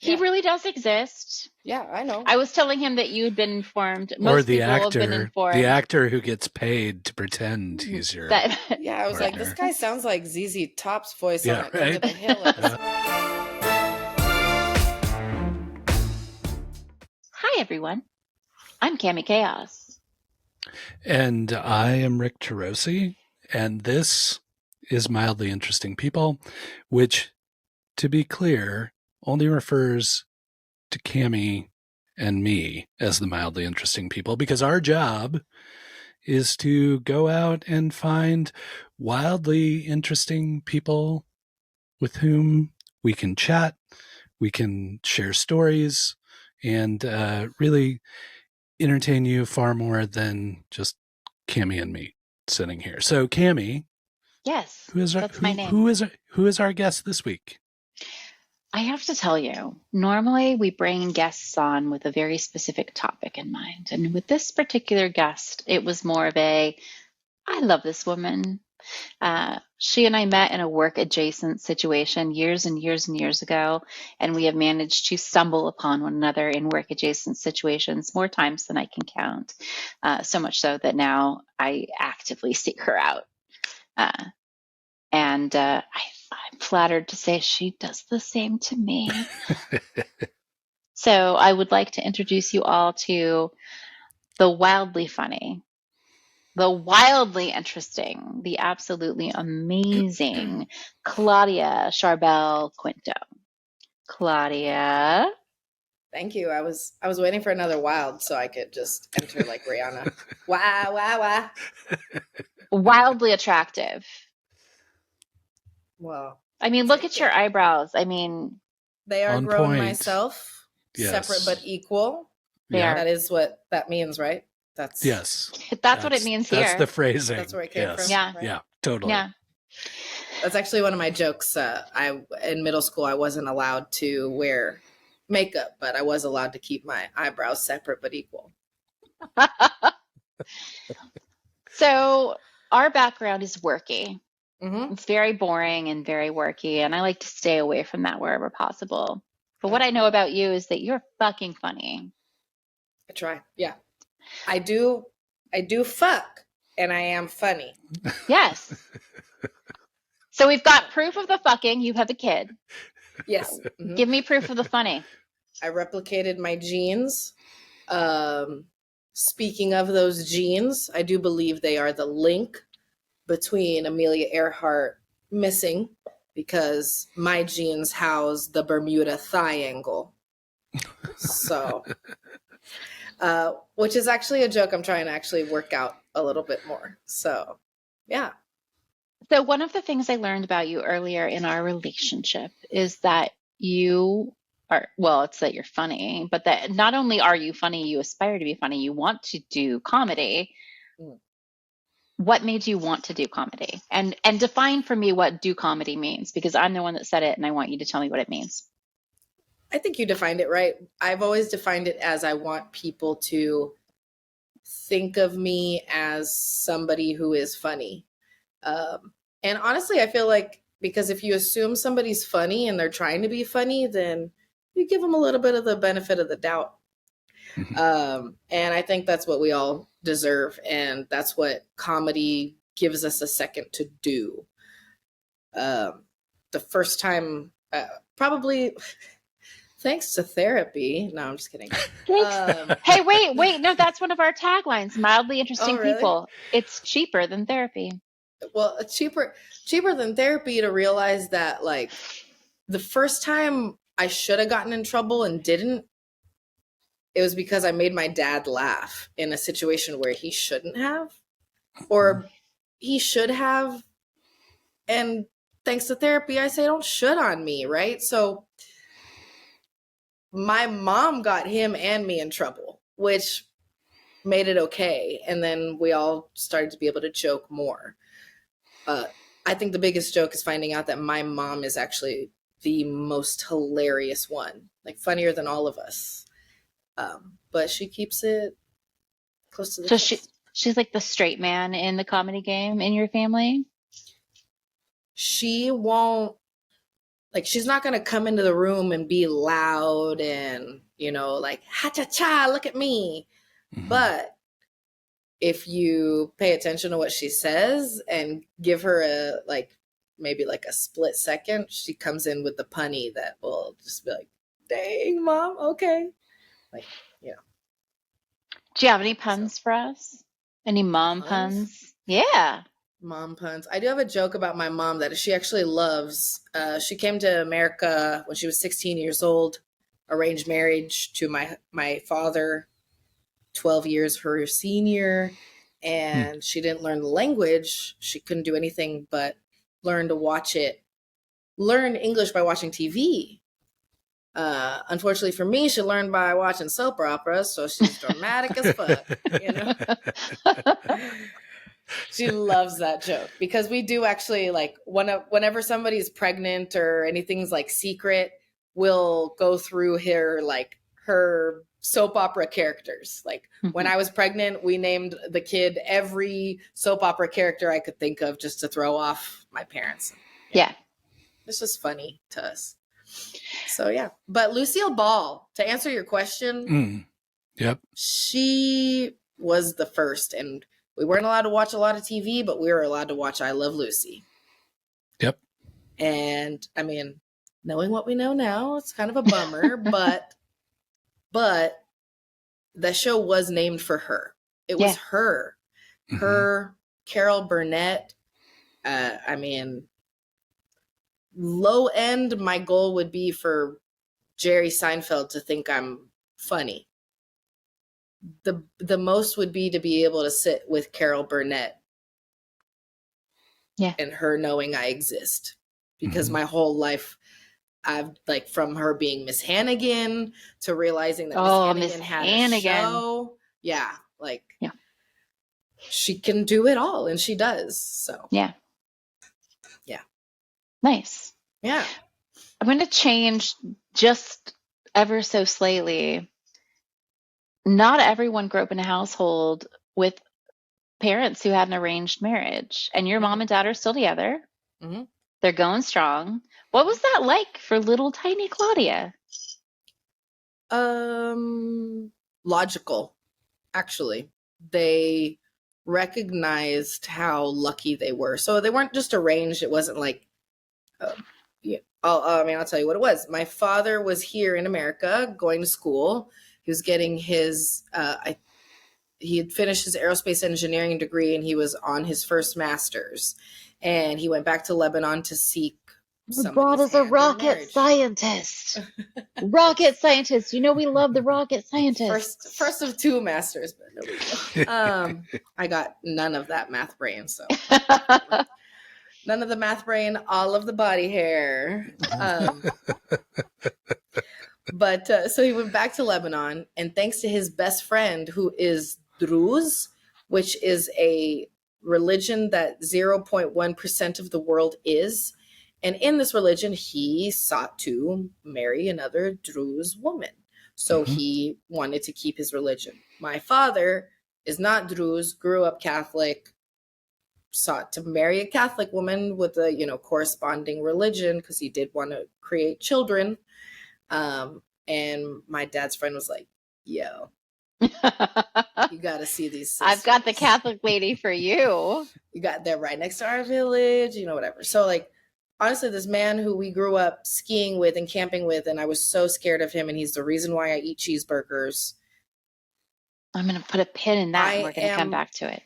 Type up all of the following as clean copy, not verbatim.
He really does exist. Yeah, I know. I was telling him that you had been informed. Or the actor who gets paid to pretend he's your Yeah, I was partner. like, this guy sounds like ZZ Top's voice Yeah, on that right? Under the Hill episode. Hi, everyone. I'm Cami Chaos. And I am Rick Tarosi, and this is Mildly Interesting People, which, to be clear, only refers to Cami and me as the mildly interesting people, because our job is to go out and find wildly interesting people with whom we can chat, we can share stories, and really entertain you far more than just Cami and me sitting here. So, Cami, Yes, that's my name. Who is our guest this week? I have to tell you, normally we bring guests on with a very specific topic in mind. And with this particular guest, it was more of I love this woman. She and I met in a work adjacent situation years and years and years ago, and we have managed to stumble upon one another in work adjacent situations more times than I can count. So much so that now I actively seek her out. And I'm flattered to say she does the same to me. So I would like to introduce you all to the wildly funny, the wildly interesting, the absolutely amazing Claudia Charbel Cuento. Claudia. Thank you. I was waiting for another wild so I could just enter like Rihanna. Wah, wah, wah. Wildly attractive. Well, I mean, look at your eyebrows. I mean, they are on grown point. myself, yes. Separate but equal. Yeah. That is what that means, right? Yes. That's what it means here. That's the phrasing. That's where it came from. Yeah. Right? Yeah, totally. Yeah. That's actually one of my jokes. In middle school, I wasn't allowed to wear makeup, but I was allowed to keep my eyebrows separate but equal. So our background is worky. Mm-hmm. It's very boring and very worky, and I like to stay away from that wherever possible. But what I know about you is that you're fucking funny. I try. Yeah. I do fuck, and I am funny. Yes. So we've got proof of the fucking. You have a kid. Yes. Mm-hmm. Give me proof of the funny. I replicated my genes. Speaking of those genes, I do believe they are the link between Amelia Earhart missing, because my genes house the Bermuda Triangle. So, which is actually a joke I'm trying to actually work out a little bit more. So, yeah. So one of the things I learned about you earlier in our relationship is that you are, well, it's that you're funny, but that not only are you funny, you aspire to be funny, you want to do comedy. What made you want to do comedy? And define for me what do comedy means, because I'm the one that said it and I want you to tell me what it means. I think you defined it right. I've always defined it as I want people to think of me as somebody who is funny. And honestly, I feel like, because if you assume somebody's funny and they're trying to be funny, then you give them a little bit of the benefit of the doubt. And I think that's what we all deserve. And that's what comedy gives us a second to do. The first time, probably thanks to therapy. No, I'm just kidding. Hey, wait. No, that's one of our taglines. Mildly interesting really? people. It's cheaper than therapy. Well, it's cheaper than therapy to realize that, like, the first time I should have gotten in trouble and didn't, it was because I made my dad laugh in a situation where he shouldn't have, or he should have. And thanks to therapy, I say, don't shit on me, right? So my mom got him and me in trouble, which made it okay. And then we all started to be able to joke more. I think the biggest joke is finding out that my mom is actually the most hilarious one, like funnier than all of us. But she keeps it close to the chest. She's like the straight man in the comedy game in your family? She won't like, she's not going to come into the room and be loud and, like, ha-cha-cha, look at me. Mhm. But if you pay attention to what she says and give her maybe a split second, she comes in with the punny that will just be like, dang, Mom, okay. Like, Do you have any puns for us? Any mom puns? Yeah. Mom puns. I do have a joke about my mom that she actually loves. She came to America when she was 16 years old, arranged marriage to my father, 12 years her senior, and she didn't learn the language. She couldn't do anything but learn English by watching TV. Unfortunately for me, she learned by watching soap operas, so she's dramatic as fuck, She loves that joke because we do actually, like, whenever somebody's pregnant or anything's like secret, we'll go through her soap opera characters. Like, when I was pregnant, we named the kid every soap opera character I could think of just to throw off my parents. Yeah. It's just funny to us. So, yeah. But Lucille Ball, to answer your question, Yep. she was the first, and we weren't allowed to watch a lot of TV, but we were allowed to watch I Love Lucy. Yep. And I mean, knowing what we know now, it's kind of a bummer, but the show was named for her. It was her. Her, Carol Burnett. I mean, low end, my goal would be for Jerry Seinfeld to think I'm funny. The most would be to be able to sit with Carol Burnett. Yeah. And her knowing I exist. Because my whole life, I've, like, from her being Miss Hannigan to realizing that Miss Hannigan had a show. Yeah. Like, she can do it all, and she does. So. Yeah. Yeah. Nice. Yeah. I'm going to change just ever so slightly. Not everyone grew up in a household with parents who had an arranged marriage, and your mom and dad are still together. Mm-hmm. They're going strong. What was that like for little tiny Claudia? Logical, actually. They recognized how lucky they were. So they weren't just arranged. It wasn't like, I'll tell you what it was. My father was here in America going to school. He was getting his, he had finished his aerospace engineering degree, and he was on his first master's. And he went back to Lebanon to seek Brought us a rocket scientist. Rocket scientist. You know we love the rocket scientist. First of two masters, but no. I got none of that math brain, so none of the math brain, all of the body hair. But so he went back to Lebanon, and thanks to his best friend, who is Druze, which is a religion that 0.1% of the world is. And in this religion, he sought to marry another Druze woman. So he wanted to keep his religion. My father is not Druze, grew up Catholic, sought to marry a Catholic woman with a, corresponding religion because he did want to create children. And my dad's friend was like, yo, you got to see these sisters. I've got the Catholic lady for you. You got they're right next to our village, whatever. So, like, honestly, this man who we grew up skiing with and camping with, and I was so scared of him, and he's the reason why I eat cheeseburgers. I'm going to put a pin in that, and we're going to come back to it.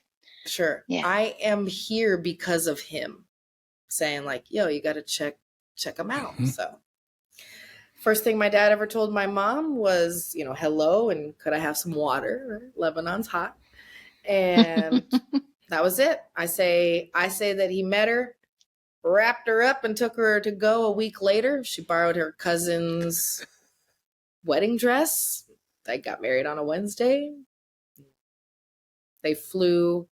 Sure. Yeah. I am here because of him, saying, like, yo, you got to check him out. So first thing my dad ever told my mom was, hello, and could I have some water? Lebanon's hot. And that was it. I say that he met her, wrapped her up, and took her to go a week later. She borrowed her cousin's wedding dress. They got married on a Wednesday. They flew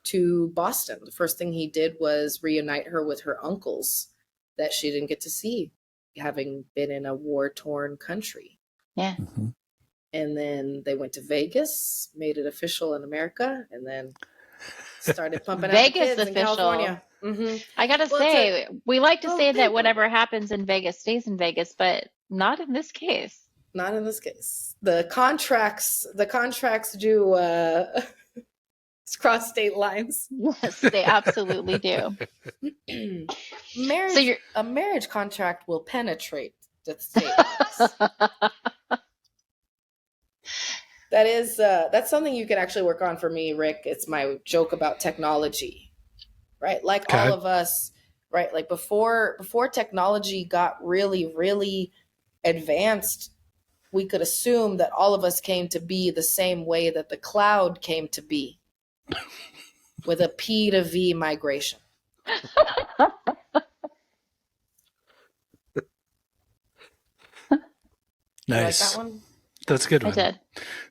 to Boston. The first thing he did was reunite her with her uncles that she didn't get to see, having been in a war-torn country. Yeah. And then they went to Vegas, made it official in America, and then started pumping out the kids in California. I gotta Well, say, we like to say that thank you. whatever happens in Vegas stays in Vegas, but not in this case. Not in this case. The contracts do cross state lines. Yes, they absolutely do. So you're A marriage contract will penetrate the state lines. That's something you can actually work on for me, Rick. It's my joke about technology, right? Like all of us, right? Like before technology got really, really advanced, we could assume that all of us came to be the same way that the cloud came to be, with a P to V migration. Nice. You like that one? That's a good one. I did.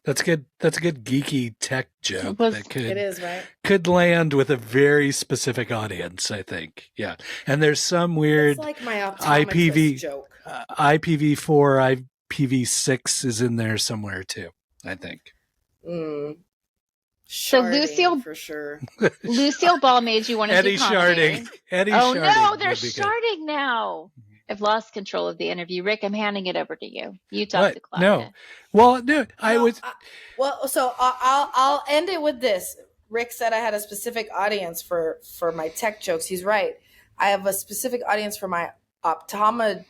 That's good. That's a good geeky tech joke that It is, right? could land with a very specific audience, I think. Yeah. And there's some weird It's like my optometrist joke. IPv4, IPv6 is in there somewhere too, I think. So Sharding, Lucille, for sure. Lucille Ball made you want to do comedy. Sharding No, they're sharding now. I've lost control of the interview. Rick, I'm handing it over to you. You talk to Claudia. No. Well, no, I'll end it with this. Rick said I had a specific audience for my tech jokes. He's right. I have a specific audience for my ophthalmology.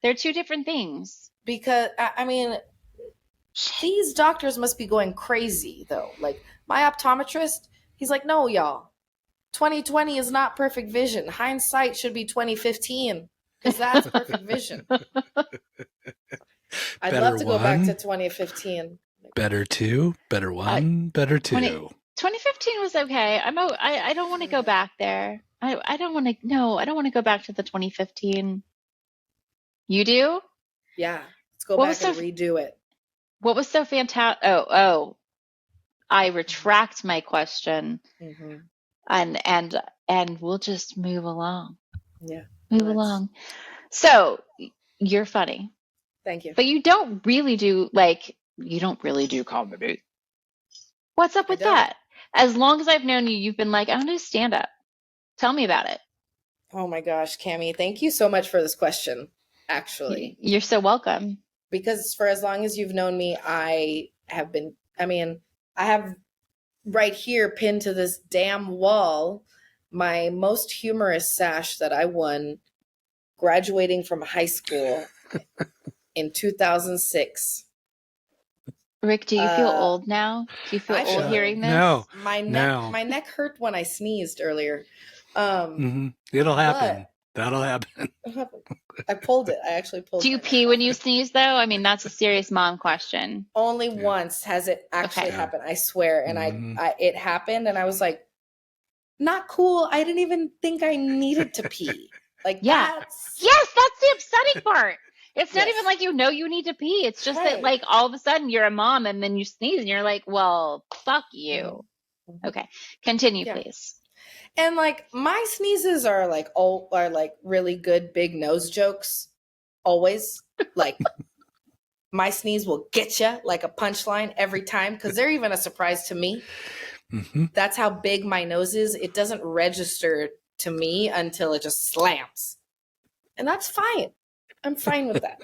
They're two different things. Because I mean, these doctors must be going crazy though. Like my optometrist, he's like, no, y'all. 2020 is not perfect vision. Hindsight should be 2015 because that's perfect vision. I'd love to go back to 2015. Better two, better one, better two. 2015 was okay. I don't want to go back there. I don't want to. No, I don't want to go back to the 2015. You do? Yeah. Let's go back and redo it. What was so fantastic? Oh, I retract my question. Mm-hmm. And we'll just move along. Yeah. Move along. So you're funny. Thank you. But you don't really do comedy. What's up with that? As long as I've known you, you've been like, I want to do stand up. Tell me about it. Oh my gosh, Cammie, thank you so much for this question. Actually, you're so welcome. Because for as long as you've known me, I have right here pinned to this damn wall my most humorous sash that I won graduating from high school in 2006. Rick, do you feel old now? Do you feel old hearing this? No. My neck hurt when I sneezed earlier. It'll happen. That'll happen. I pulled it. I actually pulled it. Do you pee when you sneeze, though? I mean, that's a serious mom question. Only once has it actually happened, I swear. And it happened, and I was like, not cool. I didn't even think I needed to pee. Like, that's the upsetting part. It's not even like you need to pee. It's just that, like, all of a sudden you're a mom and then you sneeze and you're like, well, fuck you. Mm-hmm. Okay. Continue, please. And like my sneezes are like really good big nose jokes. Always. Like my sneeze will get you like a punchline every time because they're even a surprise to me. Mm-hmm. That's how big my nose is. It doesn't register to me until it just slams. And that's fine. I'm fine with that.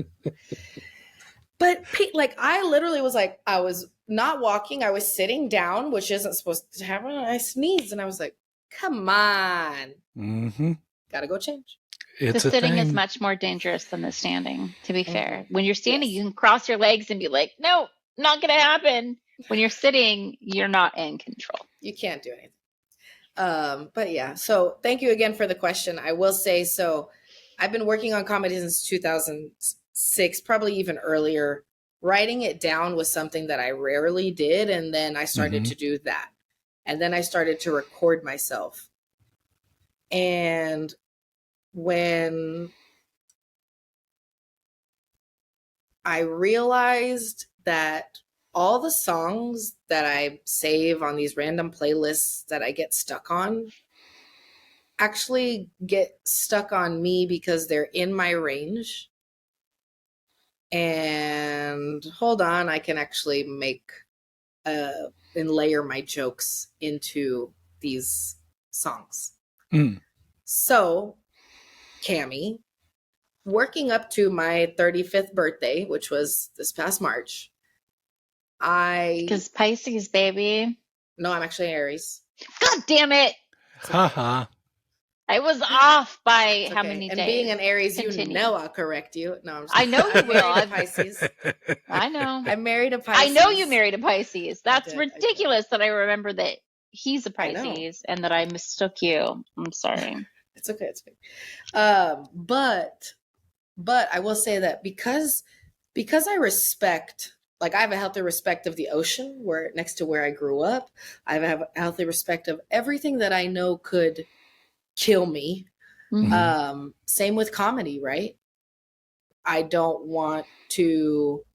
But like I literally was like, I was not walking. I was sitting down, which isn't supposed to happen. And I sneezed and I was like, come on. Mm-hmm. Gotta go change. The sitting is much more dangerous than the standing, to be fair. When you're standing, you can cross your legs and be like, no, not going to happen. When you're sitting, you're not in control. You can't do anything. But yeah, so thank you again for the question. I will say, so I've been working on comedy since 2006, probably even earlier. Writing it down was something that I rarely did. And then I started to do that. And then I started to record myself. And when I realized that all the songs that I save on these random playlists that I get stuck on actually get stuck on me because they're in my range. And hold on, I can actually make a layer my jokes into these songs. Mm. So, Cammie, working up to my 35th birthday, which was this past March, Because Pisces, baby. No, I'm actually Aries. God damn it. Haha. I was off by It's how okay. many And days? being an Aries, Continue. you know I'll correct you. No, I'm just I know you I'm will. married a Pisces. I know. I'm married a Pisces. I know you married a Pisces. That's did. ridiculous that I remember that he's a I know. Pisces and that I mistook you. I'm sorry. It's okay. It's fine. But I will say that because I respect, like, I have a healthy respect of the ocean where next to where I grew up. I have a healthy respect of everything that I know could kill me. Mhm. Same with comedy, right? I don't want to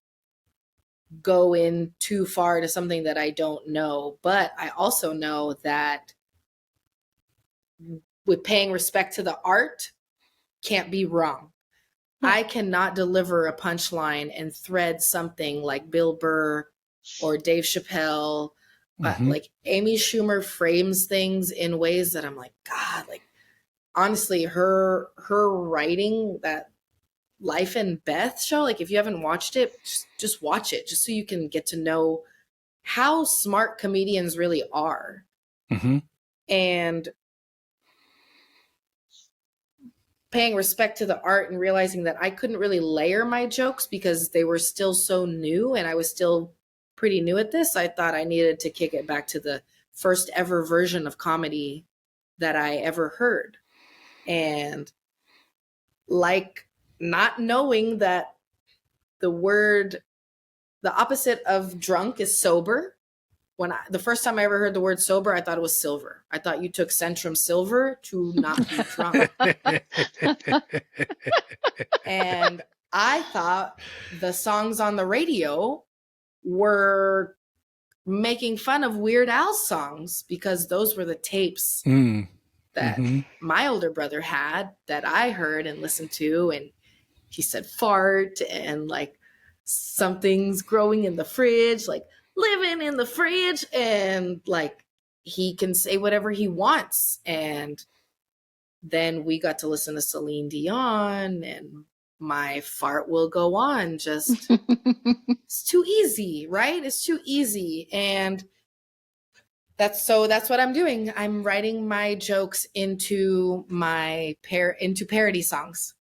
go in too far to something that I don't know, but I also know that with paying respect to the art can't be wrong. Yeah. I cannot deliver a punchline and thread something like Bill Burr or Dave Chappelle. Mhm. Like Amy Schumer frames things in ways that I'm like, God, like honestly, her writing that Life and Beth show, like if you haven't watched it, just watch it, just so you can get to know how smart comedians really are. Mhm. And paying respect to the art and realizing that I couldn't really layer my jokes because they were still so new and I was still pretty new at this. I thought I needed to kick it back to the first ever version of comedy that I ever heard. And like not knowing that the opposite of drunk is sober. The first time I ever heard the word sober, I thought it was silver. I thought you took Centrum Silver to not be drunk. And I thought the songs on the radio were making fun of Weird Al's songs because those were the tapes Mm. that Mhm. my older brother had that I heard and listened to. And he said fart and like something's growing in the fridge, like living in the fridge. And like he can say whatever he wants. And then we got to listen to Celine Dion and My Fart Will Go On. Just, it's too easy, right? It's too easy. And that's what I'm doing. I'm writing my jokes into parody songs.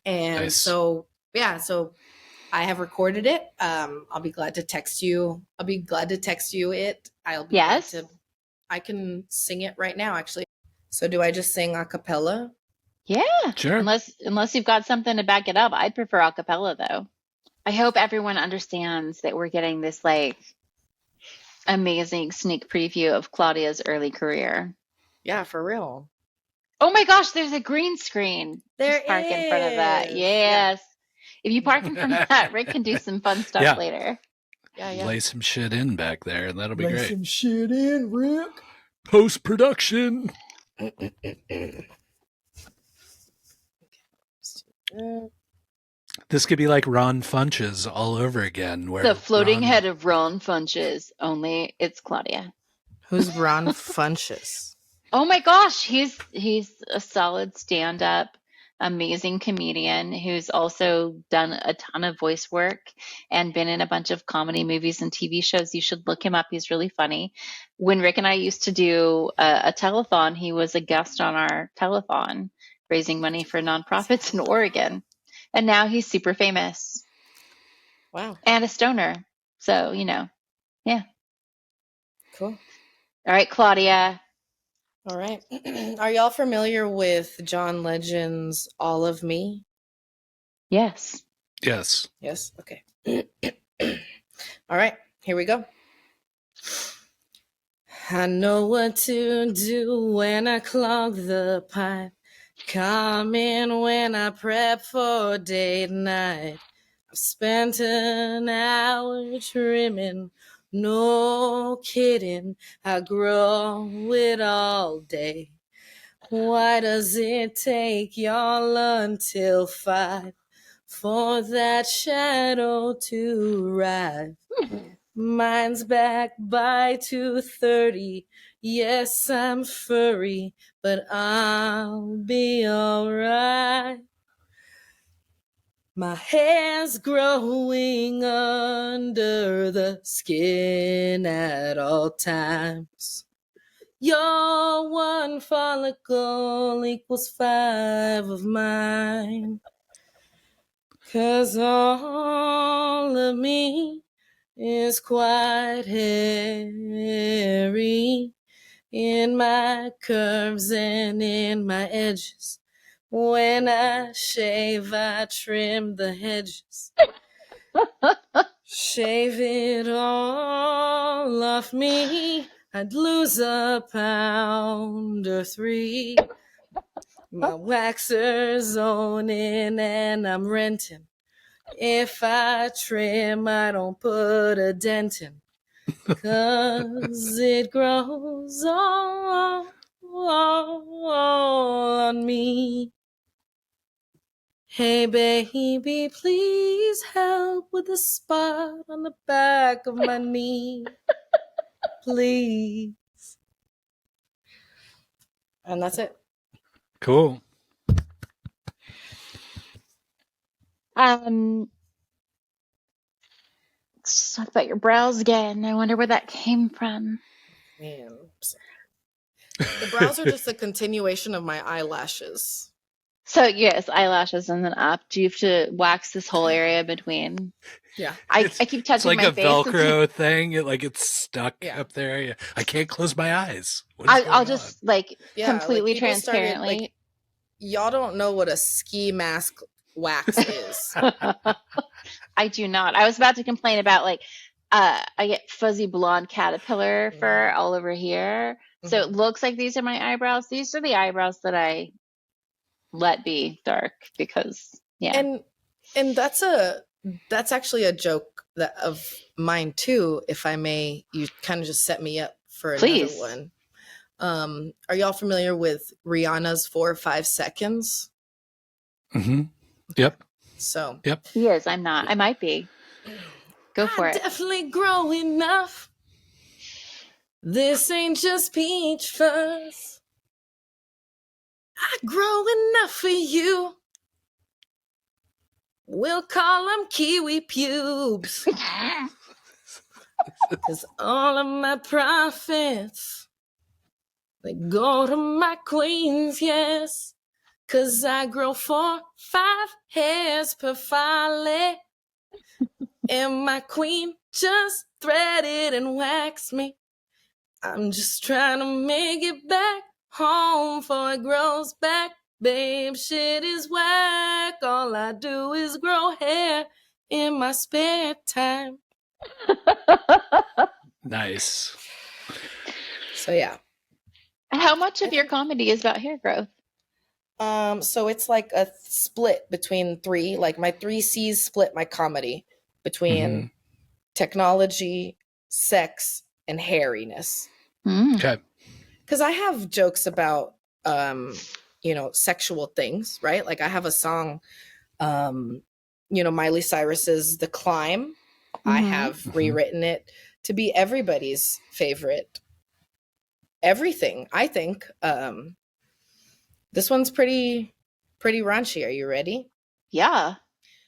And Nice. so I have recorded it. I'll be glad to text you. It. Yes. I can sing it right now, actually. So do I just sing a cappella? Yeah. Sure. Unless you've got something to back it up. I'd prefer a cappella though. I hope everyone understands that we're getting this like amazing sneak preview of Claudia's early career. Yeah, for real. Oh my gosh, there's a green screen. There Just park in front of that. is. Yes. If you park in front of that, Rick can do some fun stuff Yeah. later. Yeah. Lay some shit in back there, and that'll be great. some shit in, Rick. Post-production. This could be like Ron Funches all over again. Where The floating Ron- head of Ron Funches, only it's Claudia. Who's Ron Funches? Oh my gosh, he's a solid stand-up, amazing comedian who's also done a ton of voice work and been in a bunch of comedy movies and TV shows. You should look him up. He's really funny. When Rick and I used to do a telethon, he was a guest on our telethon, raising money for nonprofits in Oregon. And now he's super famous. Wow. And a stoner. So, yeah. Cool. All right, Claudia. All right. Are y'all familiar with John Legend's All of Me? Yes. Yes. Yes? Okay. All right. Here we go. I know what to do when I clog the pipe. Come in when I prep for date night. I've spent an hour trimming. No kidding. I grow it all day. Why does it take y'all until 5 for that shadow to arrive? Mine's back by 2:30. Yes, I'm furry, but I'll be alright. My hair's growing under the skin at all times. Your one follicle equals 5 of mine. 'Cause all of me is quite hairy in my curves and in my edges. When I shave, I trim the hedges. Shave it all off me, I'd lose a pound or 3. My waxer's owning and I'm renting. If I trim, I don't put a dent in. 'Cause it grows all on me. Hey baby, please help with the spot on the back of my knee. Please. And that's it. Cool. Let's talk about your brows again. I wonder where that came from. Man. The brows are just a continuation of my eyelashes. So yes, eyelashes and then up. Do you have to wax this whole area between? Yeah. I keep touching It's like my a face. Velcro thing. It's stuck Yeah. up there. I can't close my eyes. What is going I'll on? just completely people started, transparently. y'all don't know what a ski mask wax is. I do not. I was about to complain about I get fuzzy blonde caterpillar fur all over here. So it looks like these are my eyebrows. These are the eyebrows that I let be dark because And that's actually a joke of mine too, if I may. You kind of just set me up for Please. another one. Are y'all familiar with Rihanna's 4 or 5 seconds? Mm-hmm. Yep. So Yep. He is. I'm not. I might be. Go for it. Definitely grow enough. This ain't just peach fuzz. I grow enough for you. We'll call them kiwi pubes. 'Cause all of my profits, they go to my queens, yes. 'Cause I grow 4, 5 hairs per folly. And my queen just threaded and waxed me. I'm just trying to make it back home before it grows back. Babe, shit is whack. All I do is grow hair in my spare time. Nice. So yeah. How much of your comedy is about hair growth? So it's like a split between 3. Like my 3 C's split my comedy between technology, sex, and hairiness. Okay. Because I have jokes about sexual things, right? Like I have a song, Miley Cyrus's The Climb. I have rewritten it to be everybody's favorite everything, I think. This one's pretty raunchy. Are you ready? Yeah.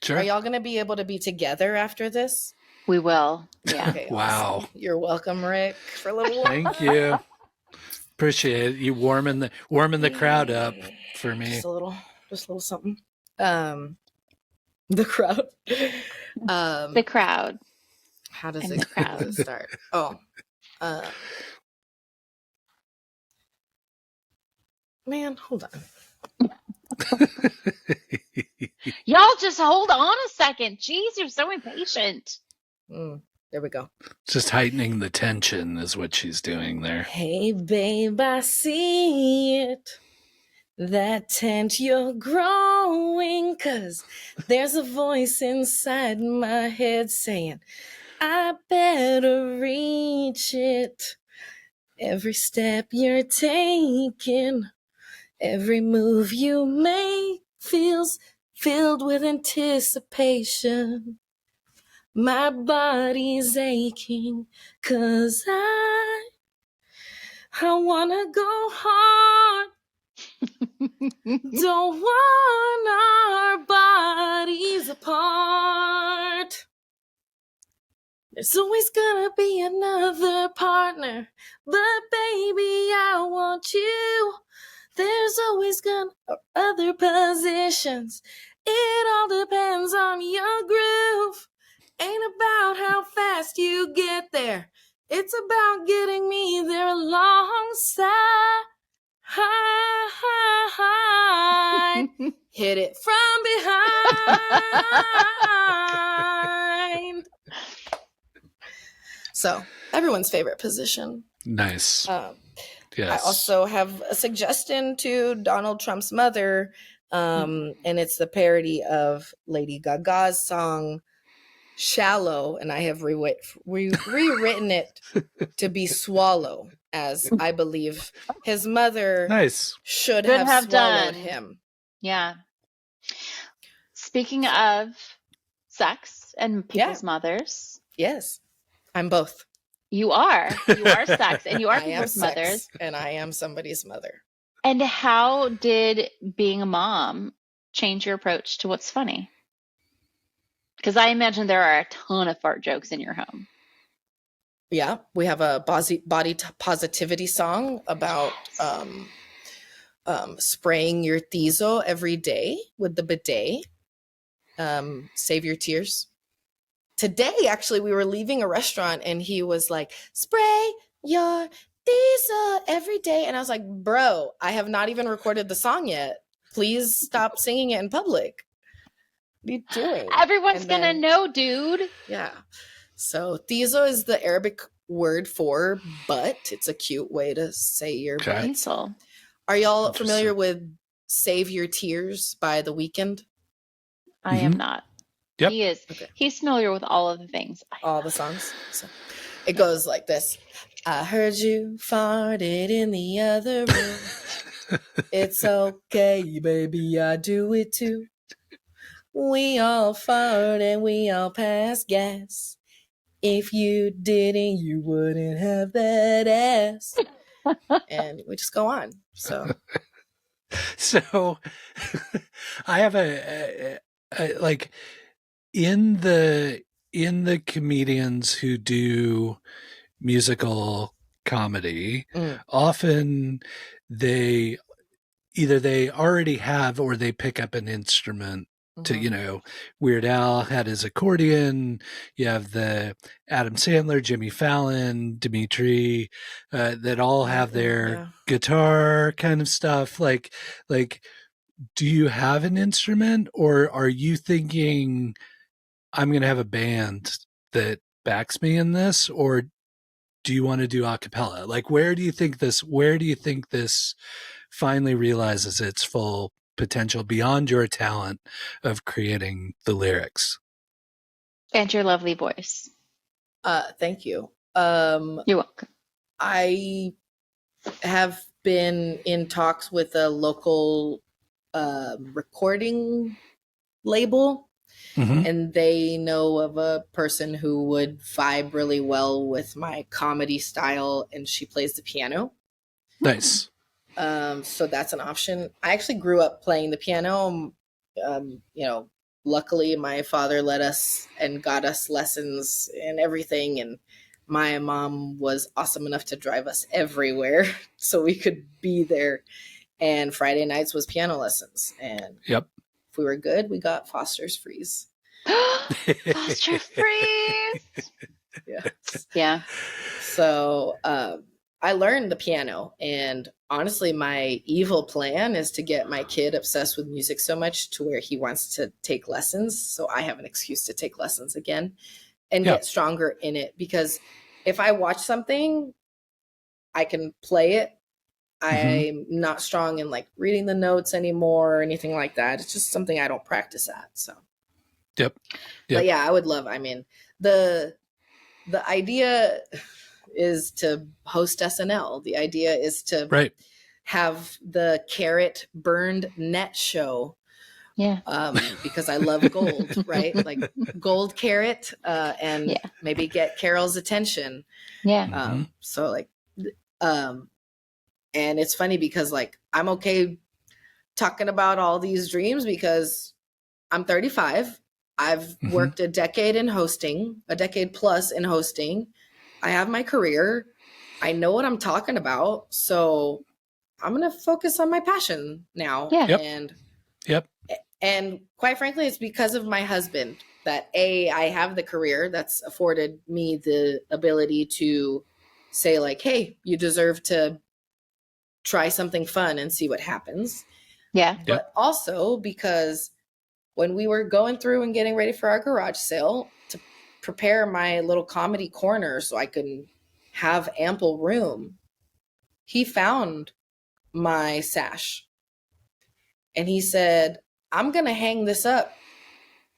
Sure. Are y'all gonna be able to be together after this? We will. Yeah. Okay, Wow. awesome. You're welcome, Rick, for a little while. Thank you. Appreciate it. You warming the crowd up for me. Just a little something. The crowd. The crowd. How does And it the crowd. start? Oh. Man, hold on. Y'all just hold on a second. Jeez, you're so impatient. There we go. Just heightening the tension is what she's doing there. Hey, babe, I see it. That tent you're growing, 'cause there's a voice inside my head saying, I better reach it. Every step you're taking, every move you make feels filled with anticipation. My body's aching 'cause I wanna go hard. Don't want our bodies apart. There's always gonna be another partner, but baby, I want you. There's always gonna be other positions. It all depends on your groove. Ain't about how fast you get there. It's about getting me there alongside. Hit it from behind. So, everyone's favorite position. Nice. Yes. I also have a suggestion to Donald Trump's mother, and it's the parody of Lady Gaga's song Shallow, and I have rewritten it to be Swallow, as I believe his mother Nice. should Could have swallowed done. him. Yeah. Speaking of sex and people's mothers. Yes, I'm both. You are sex, and you are I am people's sex, mothers. and I am somebody's mother. And how did being a mom change your approach to what's funny? Because I imagine there are a ton of fart jokes in your home. Yeah, we have a body positivity song about spraying your thizo every day with the bidet. Save your tears. Today, actually, we were leaving a restaurant and he was like, spray your thizo every day. And I was like, bro, I have not even recorded the song yet. Please stop singing it in public. What are you doing? Everyone's gonna know, dude. Yeah. So thizo is the Arabic word for butt. It's a cute way to say your butt. Are y'all familiar with Save Your Tears by The Weeknd? I am not. Yep. He is. Okay. He's familiar with all of the things. All the songs. So it goes like this. I heard you farted in the other room. It's okay, baby, I do it too. We all fart and we all pass gas. If you didn't, you wouldn't have that ass. And we just go on. So I have a like in the comedians who do musical comedy, often they already have or they pick up an instrument to, Weird Al had his accordion. You have the Adam Sandler, Jimmy Fallon, Dimitri, that all have their guitar kind of stuff. Like, do you have an instrument, or are you thinking I'm going to have a band that backs me in this, or do you want to do a cappella? Like, where do you think this finally realizes its full potential beyond your talent of creating the lyrics? And your lovely voice. Thank you. You're welcome. I have been in talks with a local recording label, and they know of a person who would vibe really well with my comedy style, and she plays the piano. Nice. So that's an option. I actually grew up playing the piano. Luckily my father let us and got us lessons and everything. And my mom was awesome enough to drive us everywhere so we could be there. And Friday nights was piano lessons. And if we were good, we got Foster's freeze. Foster freeze. Yeah. So, I learned the piano, and honestly, my evil plan is to get my kid obsessed with music so much to where he wants to take lessons. So I have an excuse to take lessons again and get stronger in it. Because if I watch something, I can play it. I'm not strong in like reading the notes anymore or anything like that. It's just something I don't practice at. So, but yeah, I would love, the idea is to host SNL. The idea is to have the carrot burned net show Yeah. Because I love gold, right? Like gold carrot, and Yeah. maybe get Carol's attention. Yeah. So like, and it's funny because like I'm okay talking about all these dreams because I'm 35. I've worked a decade plus in hosting. I have my career. I know what I'm talking about. So I'm going to focus on my passion now. Yeah. And quite frankly, it's because of my husband that I have the career that's afforded me the ability to say like, hey, you deserve to try something fun and see what happens. Yeah. But also because when we were going through and getting ready for our garage sale to prepare my little comedy corner so I could have ample room, he found my sash and he said, I'm going to hang this up.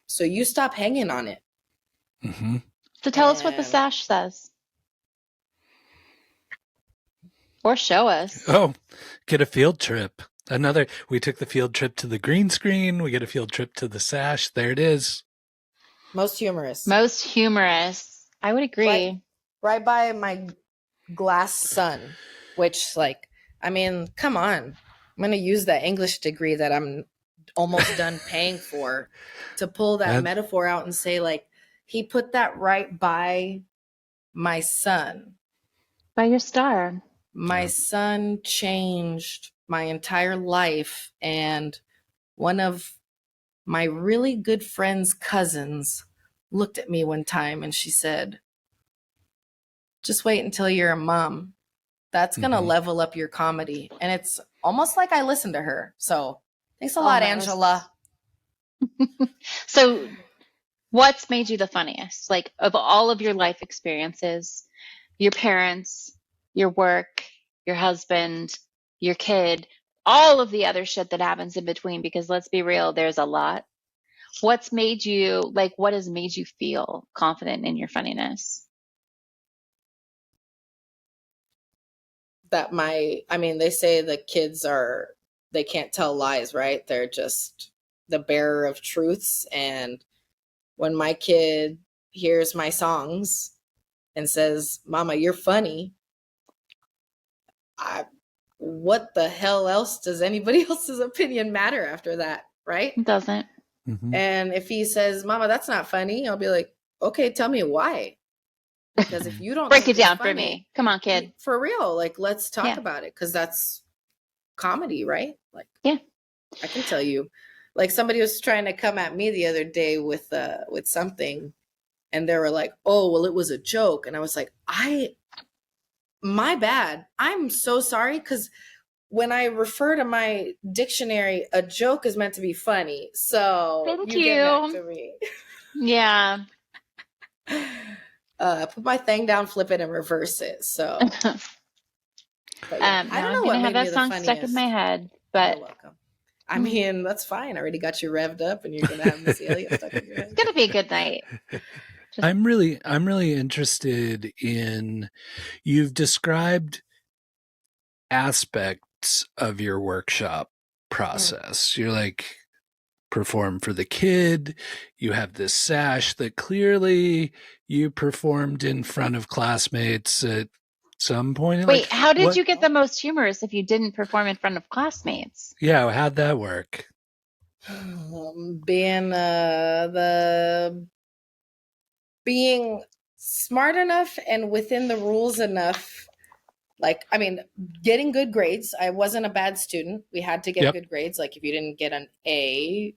So you stop hanging on it. So tell us what the sash says. Or show us. Oh, get a field trip. We took the field trip to the green screen. We get a field trip to the sash. There it is. Most humorous. Most humorous. I would agree. Right by my glass sun, which like, I mean, come on. I'm going to use that English degree that I'm almost done paying for to pull that metaphor out and say like, he put that right by my sun. By your star. My son changed my entire life. And one of my really good friend's cousins looked at me one time and she said, just wait until you're a mom. That's going to level up your comedy. And it's almost like I listened to her. So thanks a lot, Angela. So what's made you the funniest? Like of all of your life experiences, your parents, your work, your husband, your kid, all of the other shit that happens in between, because let's be real, there's a lot. What has made you feel confident in your funniness? They say the kids they can't tell lies, right? They're just the bearer of truths. And when my kid hears my songs and says, Mama, you're funny, what the hell else does anybody else's opinion matter after that, right? It doesn't. And if he says, Mama, that's not funny, I'll be like, okay, tell me why. Because if you don't break it down funny, for me. Come on, kid. For real, like let's talk about it, because that's comedy, right? Like, yeah, I can tell you. Like somebody was trying to come at me the other day with something, and they were like, "Oh, well, it was a joke," and I was like, my bad. I'm so sorry, because when I refer to my dictionary, a joke is meant to be funny. So thank you. Get back to me. Yeah. Put my thing down, flip it, and reverse it. So, yeah. I don't know what made have that song stuck in my head, but you're welcome. I mean, that's fine. I already got you revved up, and you're gonna have Miss Elliott stuck in your head. It's gonna be a good night. I'm really interested in, you've described aspects of your workshop process. You're like, perform for the kid. You have this sash that clearly you performed in front of classmates at some point. Wait, how did you get the most humorous if you didn't perform in front of classmates? Yeah, how'd that work? Being smart enough and within the rules enough. Like, I mean, getting good grades. I wasn't a bad student. We had to get good grades. Like, if you didn't get an A,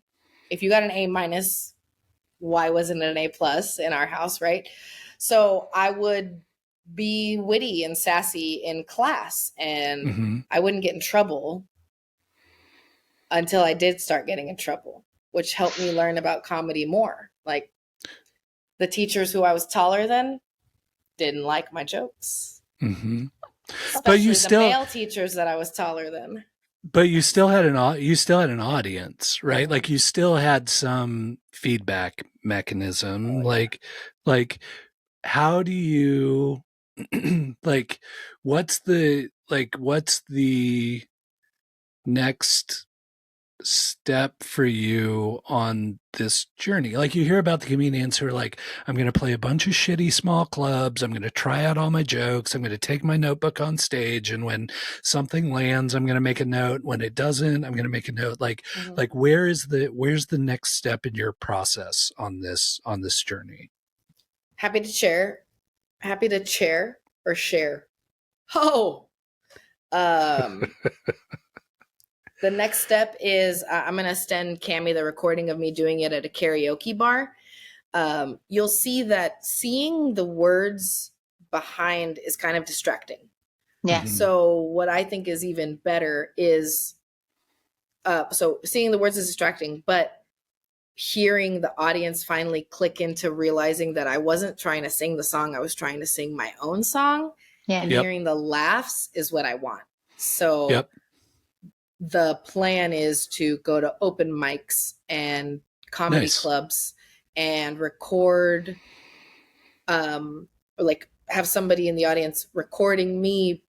if you got an A minus, why wasn't it an A plus in our house, right? So I would be witty and sassy in class, and I wouldn't get in trouble until I did start getting in trouble, which helped me learn about comedy more. Like, the teachers who I was taller than didn't like my jokes. But you still, the male teachers that I was taller than. But you still had an audience, right? Like you still had some feedback mechanism. Like how do you like what's the next step for you on this journey? Like, you hear about the comedians who are like, I'm going to play a bunch of shitty small clubs. I'm going to try out all my jokes. I'm going to take my notebook on stage. And when something lands, I'm going to make a note. When it doesn't, I'm going to make a note. Like where's the next step in your process on this journey? Happy to chair or share. Oh, the next step is I'm going to send Cammie the recording of me doing it at a karaoke bar. You'll see that seeing the words behind is kind of distracting. Yeah. So what I think is even better is, so seeing the words is distracting, but hearing the audience finally click into realizing that I wasn't trying to sing the song, I was trying to sing my own song. Yeah. And hearing the laughs is what I want. So the plan is to go to open mics and comedy clubs and record, like have somebody in the audience recording me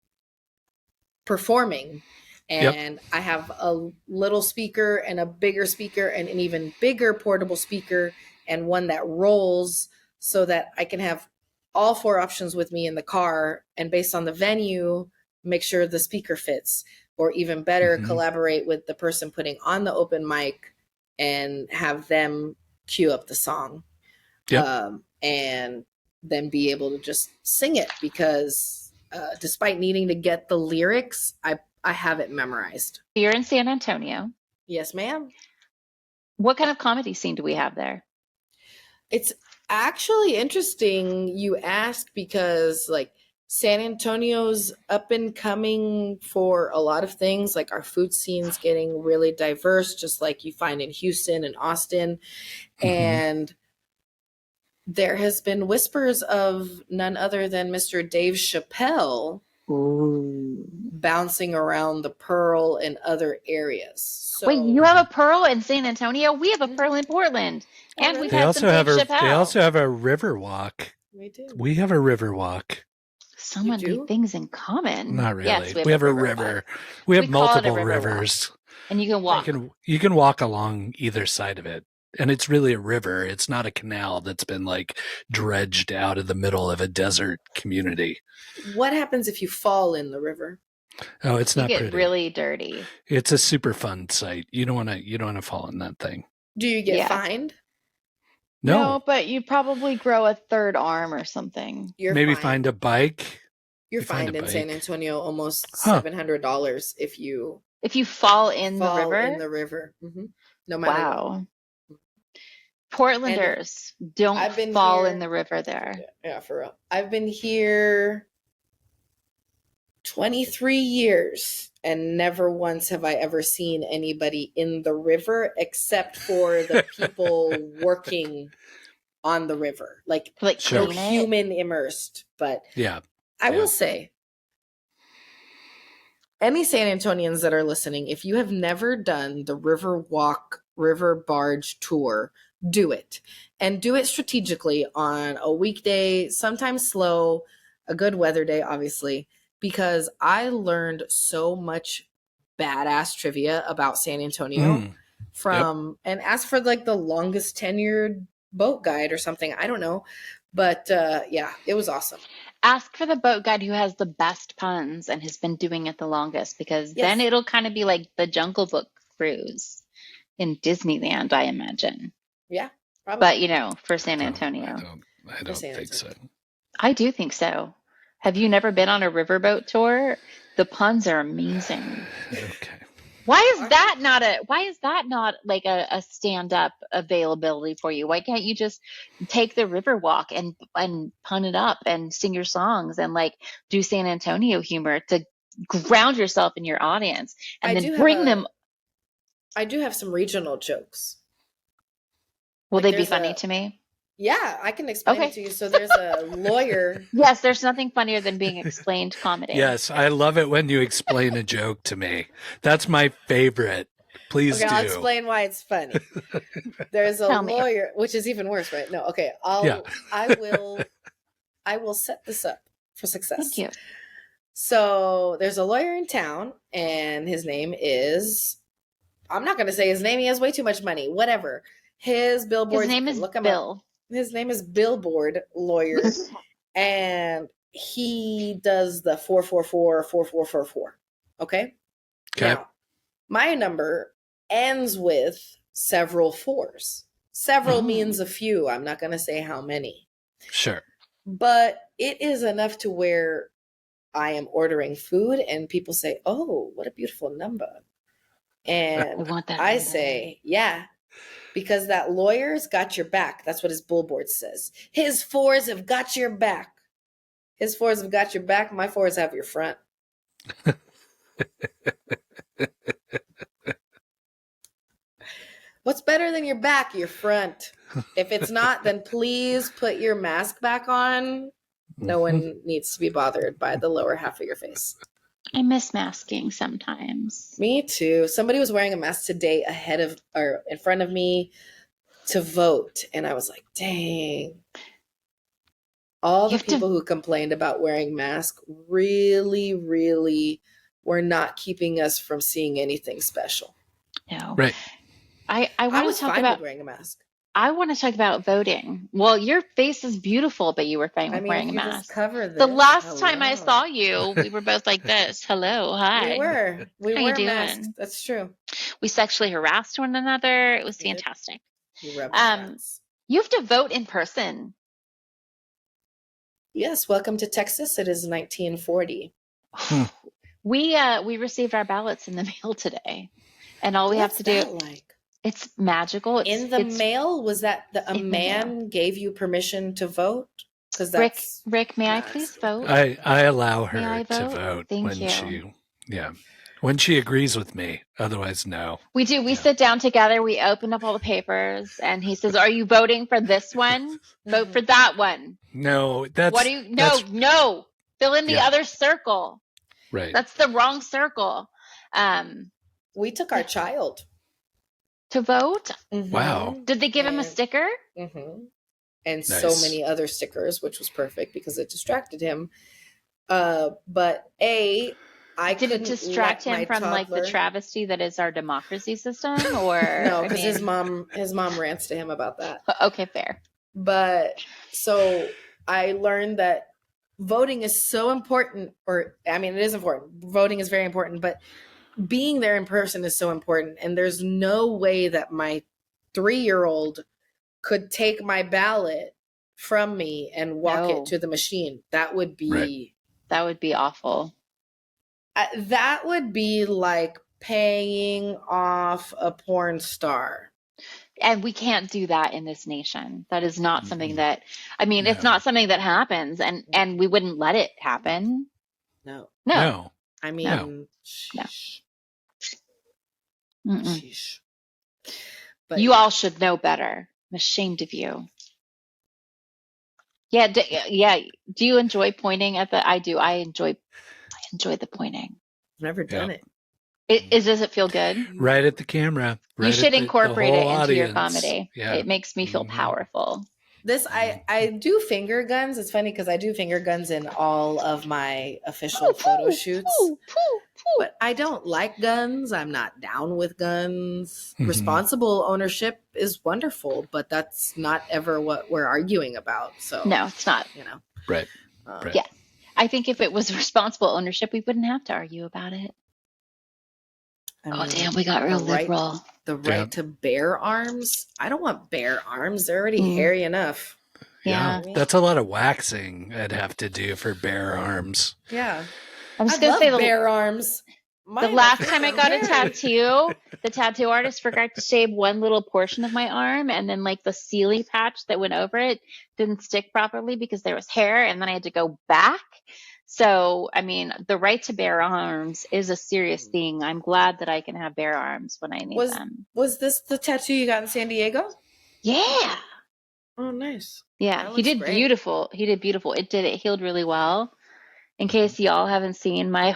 performing. And I have a little speaker and a bigger speaker and an even bigger portable speaker and one that rolls so that I can have all 4 options with me in the car, and based on the venue, make sure the speaker fits, or even better, collaborate with the person putting on the open mic and have them cue up the song. And then be able to just sing it, because despite needing to get the lyrics, I have it memorized. You're in San Antonio. Yes, ma'am. What kind of comedy scene do we have there? It's actually interesting you ask, because like San Antonio's up and coming for a lot of things. Like our food scene's getting really diverse, just like you find in Houston and Austin. And there has been whispers of none other than Mr. Dave Chappelle bouncing around the Pearl and other areas. So, wait, you have a Pearl in San Antonio? We have a Pearl in Portland. And we've had some Dave Chappelle. They also have a river walk. We do. We have a river walk. So many things in common. Not really. Yes, we have a river. We have multiple rivers. And you can walk. You can walk along either side of it. And it's really a river. It's not a canal that's been like dredged out of the middle of a desert community. What happens if you fall in the river? Oh, it's not pretty. You get really dirty. It's a super fun sight. You don't want to fall in that thing. Do you get fined? No, but you probably grow a third arm or something. Maybe find a bike. You're fined in San Antonio almost $700 if you fall in the river. In the river, no matter. Wow. Portlanders don't fall in the river there. Yeah, for real. I've been here 23 years and never once have I ever seen anybody in the river except for the people working on the river. Like no human immersed. But I will say, any San Antonians that are listening, if you have never done the river walk, river barge tour, do it, and do it strategically on a weekday, sometimes slow, a good weather day, obviously, because I learned so much badass trivia about San Antonio from, and ask for like the longest tenured boat guide or something. I don't know. But it was awesome. Ask for the boat guide who has the best puns and has been doing it the longest, because then it'll kind of be like the Jungle Book cruise in Disneyland, I imagine. Yeah, probably. But, for San Antonio. I don't think so. I do think so. Have you never been on a riverboat tour? The puns are amazing. Okay. Why is that not like a stand-up availability for you? Why can't you just take the river walk and pun it up and sing your songs and like do San Antonio humor to ground yourself in your audience and then bring them? I do have some regional jokes. Will they be funny to me? Yeah, I can explain it to you. So there's a lawyer. Yes, there's nothing funnier than being explained comedy. Yes, I love it when you explain a joke to me. That's my favorite. Please do. I'll explain why it's funny. There's a lawyer, which is even worse, right? No, okay. I will set this up for success. Thank you. So there's a lawyer in town, and his name is I'm not going to say his name. He has way too much money. Whatever. His billboards. His name is look him Bill. up. His name is Billboard Lawyer, and he does the 444-4444. Okay. Okay. Now, my number ends with several fours. Several means a few. I'm not going to say how many. Sure. But it is enough to where I am ordering food and people say, "Oh, what a beautiful number." And I want that I number. say, "Yeah, because that lawyer's got your back." That's what his billboard says. His fours have got your back. His fours have got your back. My fours have your front. What's better than your back? Your front. If it's not, then please put your mask back on. No one needs to be bothered by the lower half of your face. I miss masking sometimes. Me too. Somebody was wearing a mask today ahead of or in front of me to vote. And I was like, dang. All the people who complained about wearing masks really, really were not keeping us from seeing anything special. No. Right. I I want was to talk fine about with wearing a mask. I want to talk about voting. Well, your face is beautiful, but you were fine with wearing a if you just mask. cover this, The last time I hello. saw you, we were both like this. Hello, hi. We How you were doing? masked. That's true. We sexually harassed one another. It was We did. fantastic. You rebel rats. You have to vote in person. Yes, welcome to Texas. It is 1940. We received our ballots in the mail today, and all we have to do. What's that like? It's magical. In the mail, was that a in the man gave you permission to vote? Because that's Rick, may I nice. please vote? I allow her May I to vote? vote Thank when you. when she agrees with me. Otherwise, no. We do. We sit down together. We open up all the papers, and he says, "Are you voting for this one? Vote for that one." No, that's What do you? No. Fill in the other circle. Right. That's the wrong circle. We took our child To vote. Wow. Did they give him a sticker? And Nice. so many other stickers, which was perfect because it distracted him. But I Did it couldn't distract let my him from like the toddler- travesty that is our democracy system? Or No, because his mom rants to him about that. Okay, fair. But so I learned that voting is so important, it is important. Voting is very important, but being there in person is so important. And there's no way that my 3-year-old could take my ballot from me and walk it to the machine. That would be That would be awful. that would be like paying off a porn star. And we can't do that in this nation. That is not something that, it's not something that happens, and we wouldn't let it happen. No. No. Sheesh. Mm-mm. Sheesh. But You all should know better. I'm ashamed of you. Yeah. Do you enjoy pointing at the? I do. I enjoy the pointing. I've never done it. Does it feel good? Right at the camera. Right You should at incorporate the it whole into your audience. comedy. Yeah. It makes me feel powerful. This I do finger guns. It's funny because I do finger guns in all of my official photo shoots. But I don't like guns. I'm not down with guns. Responsible ownership is wonderful, but that's not ever what we're arguing about. So No, it's not. Right. Yeah. I think if it was responsible ownership, we wouldn't have to argue about it. Damn, we got real liberal. The right to bear arms. I don't want bare arms. They're already hairy enough. Yeah. That's a lot of waxing I'd have to do for bare arms. Yeah. I'm just gonna say bare arms. The last time I got a tattoo, the tattoo artist forgot to shave one little portion of my arm, and then like the Sealy patch that went over it didn't stick properly because there was hair, and then I had to go back. So, the right to bear arms is a serious thing. I'm glad that I can have bare arms when I need them. Was this the tattoo you got in San Diego? Yeah. Oh, nice. Yeah, he did beautiful. He did beautiful. It healed really well. In case y'all haven't seen my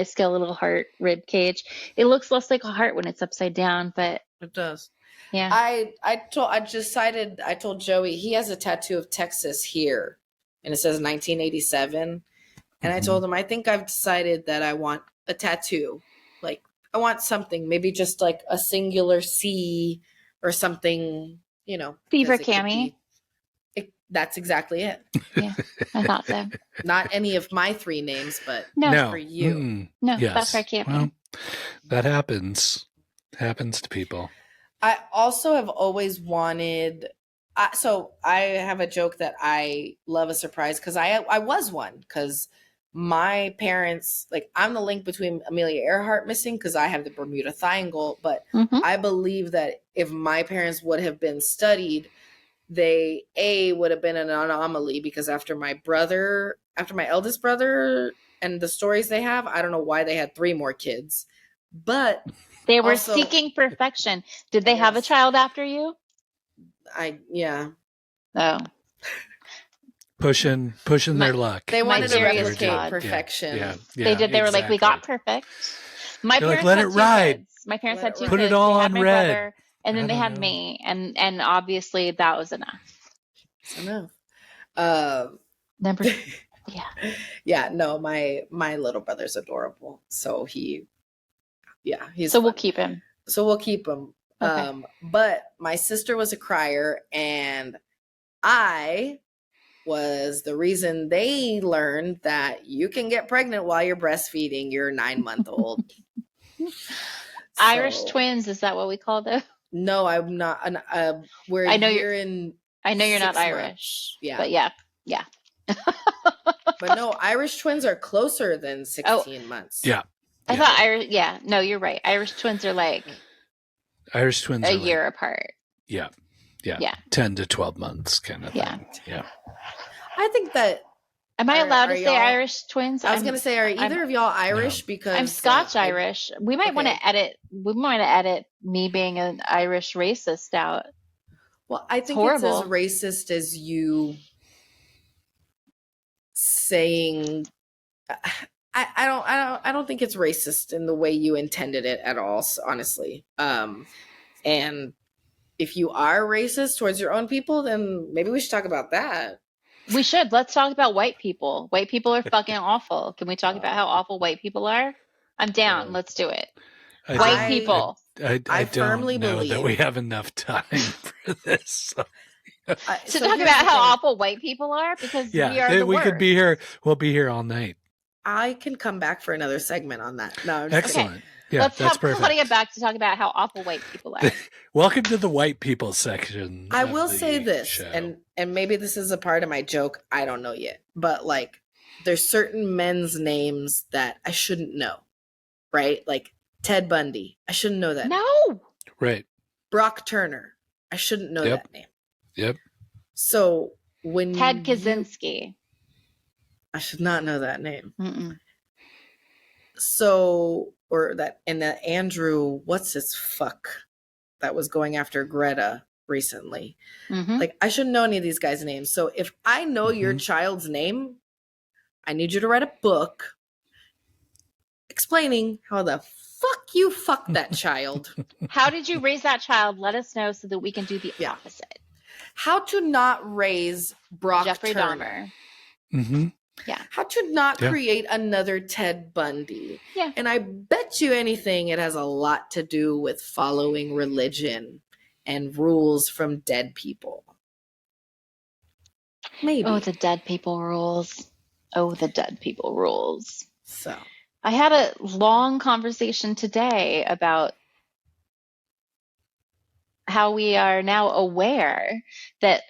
skeletal heart rib cage, it looks less like a heart when it's upside down, but it does. Yeah. I told Joey he has a tattoo of Texas here, and it says 1987. And I told him, I think I've decided that I want a tattoo, like I want something, maybe just like a singular C or something, you know. Beaver 'cause it could Cammy. that's exactly it. Yeah, I thought so. Not any of my 3 names, but No. for you. Mm, No, yes. that's our Cammy. Well, that happens to people. I also have always wanted. So I have a joke that I love a surprise because I was one because my parents, like, I'm the link between Amelia Earhart missing because I have the Bermuda Triangle, but Mhm. I believe that if my parents would have been studied, they would have been an anomaly because after my eldest brother and the stories they have, I don't know why they had 3 more kids, but They were also, seeking perfection. Did they have a Yes. child after you? yeah. Oh. Pushing their luck. They My wanted to theory is replicate flawed. perfection. Yeah, They did. They were like, we got exactly. perfect. My They're like, parents let had it 2 ride. kids. My parents Let had it 2 ride. Put it kids. all They had on my red. brother, and then I they don't had know. me, and obviously that was enough. It's enough. Number, yeah. Yeah, no, my little brother's adorable. So he's So we'll fun. keep him. So we'll keep him. Okay. But my sister was a crier, and I was the reason they learned that you can get pregnant while you're breastfeeding your 9-month-old. Irish twins, is that what we call them? No, I'm not. We're I know year in. I know you're not 6 Irish. months. Yeah. But yeah. But no, Irish twins are closer than 16 months. Yeah. I thought Irish. Yeah, no, you're right. Irish twins are like Irish twins a are year apart. Yeah. 10 to 12 months kind of Yeah. thing. Yeah. I think that. Am I allowed to are say y'all- Irish twins? I was going to say, are either of y'all Irish? Because I'm Scotch Irish. We might want to edit. We might want to edit me being an Irish racist out. Well, I think horrible. it's as racist as you saying. I don't think it's racist in the way you intended it at all, honestly. And if you are racist towards your own people, then maybe we should talk about that. We should. Let's talk about white people. White people are fucking awful. Can we talk about how awful white people are? I'm down. Let's do it. White people. I I don't firmly know that believe- we have enough time for this. So. To So talk here's about the how thing. awful white people are because we are the we worst. could be here. We'll be here all night. I can come back for another segment on that. No, I'm just Excellent. kidding. Yeah, Let's that's have perfect. Claudia back to talk about how awful white people are. Welcome to the white people section. I of will the say this, show. and maybe this is a part of my joke. I don't know yet, but like, there's certain men's names that I shouldn't know, right? Like Ted Bundy, I shouldn't know that. No. Right. Brock Turner, I shouldn't know Yep. that name. Yep. So when Ted Kaczynski. I should not know that name. Mm-mm. So, or that, and that Andrew, what's his fuck, that was going after Greta recently. Mhm. Like, I shouldn't know any of these guys' names. So if I know your child's name, I need you to write a book explaining how the fuck you fucked that child. How did you raise that child? Let us know so that we can do the Yeah. opposite. How to not raise Brock Jeffrey Turner. Dahmer. Mm-hmm. How to not Yeah. create another Ted Bundy. Yeah. And I bet you anything it has a lot to do with following religion and rules from dead people. Maybe. Oh, the dead people rules. Oh, the dead people rules. So I had a long conversation today about how we are now aware that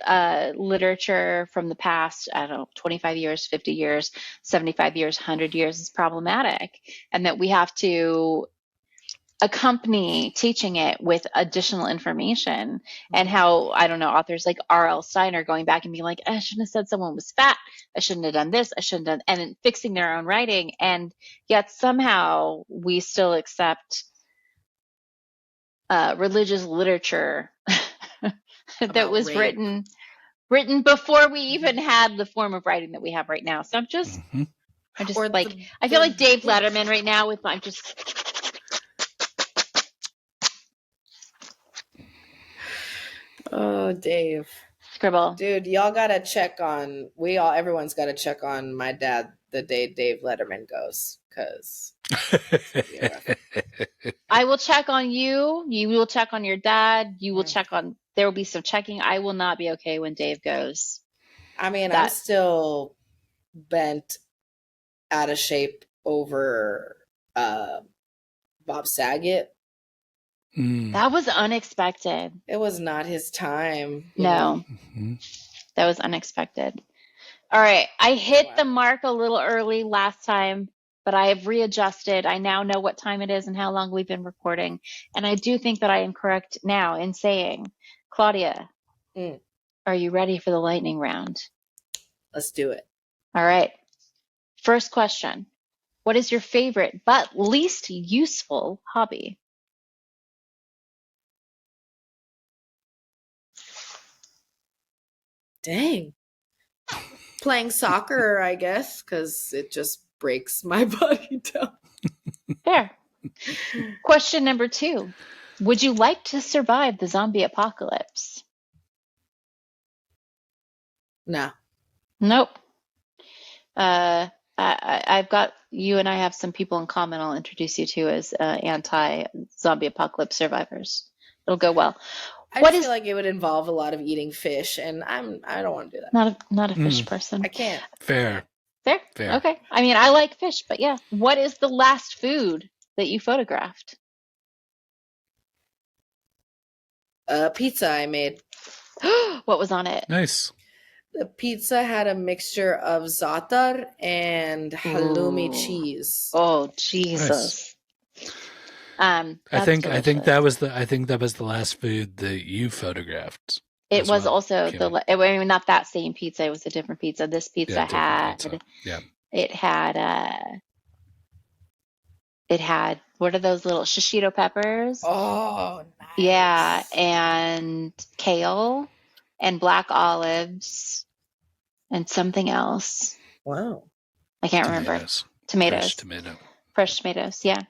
literature from the past, I don't know, 25 years, 50 years, 75 years, 100 years is problematic, and that we have to accompany teaching it with additional information. And how, I don't know, authors like R.L. Stein are going back and being like, I shouldn't have said someone was fat. I shouldn't have done this. I shouldn't have, and fixing their own writing. And yet somehow we still accept religious literature that About was rape. written before we even had the form of writing that we have right now. So I'm just Or like, the- I feel the like Dave books. Letterman right now with I'm just. Oh, Dave. Scribble. Dude, everyone's got to check on my dad the day Dave Letterman goes, because I will check on you. You will check on your dad. You will check on. There will be some checking. I will not be okay when Dave goes. I mean, I'm still bent out of shape over Bob Saget. That was unexpected. It was not his time. No, that was unexpected. All right. I hit the mark a little early last time, but I have readjusted. I now know what time it is and how long we've been recording. And I do think that I am correct now in saying, Claudia, are you ready for the lightning round? Let's do it. All right. First question. What is your favorite but least useful hobby? Dang. Playing soccer, I guess, because it just breaks my body down. Fair. Question number 2. Would you like to survive the zombie apocalypse? No. Nope. I've got you and I have some people in common I'll introduce you to as anti-zombie apocalypse survivors. It'll go well. I feel like it would involve a lot of eating fish, and I don't want to do that. Not a fish person. I can't. Fair. Okay. I mean, I like fish, but yeah. What is the last food that you photographed? Pizza I made. What was on it? Nice. The pizza had a mixture of za'atar and halloumi cheese. Oh, Jesus. Nice. I think that was the last food that you photographed. It was also I mean, not that same pizza. It was a different pizza. This pizza it had what are those little shishito peppers? Oh, nice. Yeah, and kale and black olives and something else. Wow. I can't remember. Tomatoes. Fresh tomatoes. Yeah.